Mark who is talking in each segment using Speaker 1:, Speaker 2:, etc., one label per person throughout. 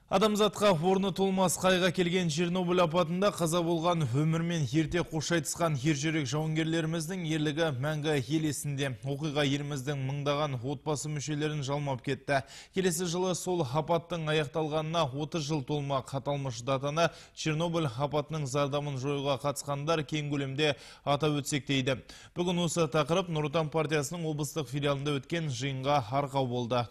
Speaker 1: Адамзатқа орны толмас қайға келген Чернобыль апатында қаза болған өмірмен ерте қош айтысқан ержүрек жауынгерлеріміздің ерлігі мәңгі ел есінде. Оқиға еліміздің мыңдаған отбасы мүшелерін жалмап кетті. Келесі жылы сол апаттың аяқталғанына 30 жыл толмақ. Аталмыш датаны Чернобыль апатының зардабын жоюға қатысқандар кең көлемде атап өтсек дейді. Бүгін осы тақырып Нұр Отан партиясының облыстық филиалында өткен жиынға арқау болды.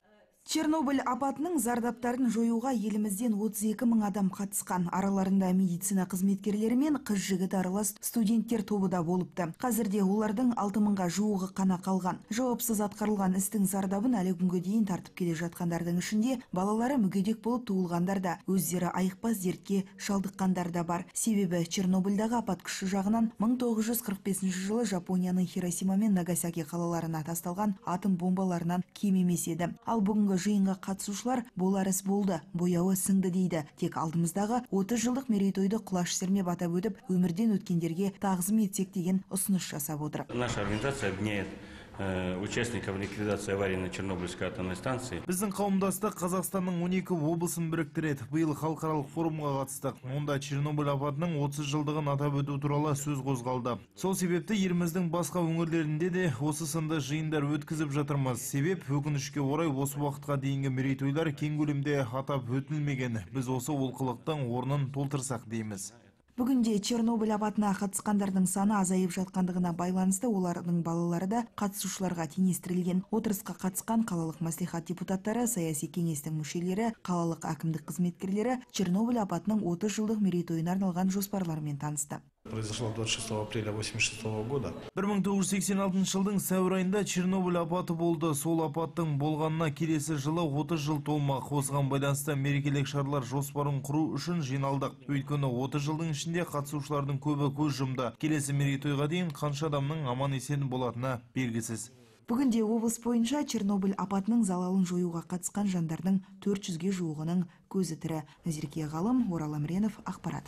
Speaker 2: Чернобыль апатының зардаптарын жоюға елімізден 32 мың адам қатысқан. Араларында медицина қызметкерлері мен қыз-жігіт аралас студенттер тобы да болыпты. Қазірде олардың 6 мыңға жуығы қана қалған. Жауапсыз атқарылған істің зардабын әлі күнге дейін тартып келе жатқандардың ішінде балалары мүгедек болып туылғандар да, өздері айықпас дертке шалдыққандар да бар. Себебі Чернобыльдағы апат күші жағынан 1945 жылы Жапонияның Хиросима мен Нагасаки қалаларына тасталған атом бомбаларынан кем емес еді. Ал бүгінгі жиынға қатысушылар болар іс болды, бояуы сіңді дейді. Тек алдымыздағы 30 жылдық мерейтойды құлаш сермеп атап өтіп, өмірден өткендерге тағзым етсек деген ұсыныс жасап отыр.
Speaker 3: Наша организация объединяет участников ликвидации аварии на Чернобыльской атомной станции.
Speaker 1: Біздің қауымдастық Қазақстанның 12 облысын біріктіреді. Биыл халықаралық форумға қатыстық. Онда Чернобыль апатының 30 жылдығын атап өту туралы сөз қозғалды. Сол себепті еліміздің басқа өңірлерінде де осы сынды жиындар өткізіп жатырмыз. Себеп өкінішке орай осы уақытқа дейінгі мерейтойлар кең көлемде атап өтілмеген. Біз осы олқылықтың орнын толтырсақ дейміз.
Speaker 2: Бүгінде Чернобыль апатына қатысқандардың саны азайып жатқандығына байланысты олардың балалары да қатысушыларға теңестірілген. Отырысқа қатысқан қалалық мәслихат депутаттары, саяси кеңестің мүшелері, қалалық әкімдік қызметкерлері Чернобыль апатының 30 жылдық мерейтойына арналған жоспарлармен танысты.
Speaker 4: Произошло 26 апреля 1986 года.
Speaker 1: 1986 жылдың сәуір айында Чернобыль апаты болды. Сол апаттың болғанына келесі жылы 30 жыл толмақ. Осыған байланысты мерекелік шаралар жоспарын құру үшін жиналдық. Өйткені 30 жылдың ішінде қатысушылардың көбі көз жұмды. Келесі мерейтойға дейін қанша адамның аман есен болатыны белгісіз.
Speaker 2: Бүгінде облыс бойынша Чернобыль апатының залалын жоюға қатысқан жандардың 400-ге жуығының көзі тірі. Назерке Ғалым, Орал Амренов, ақпарат.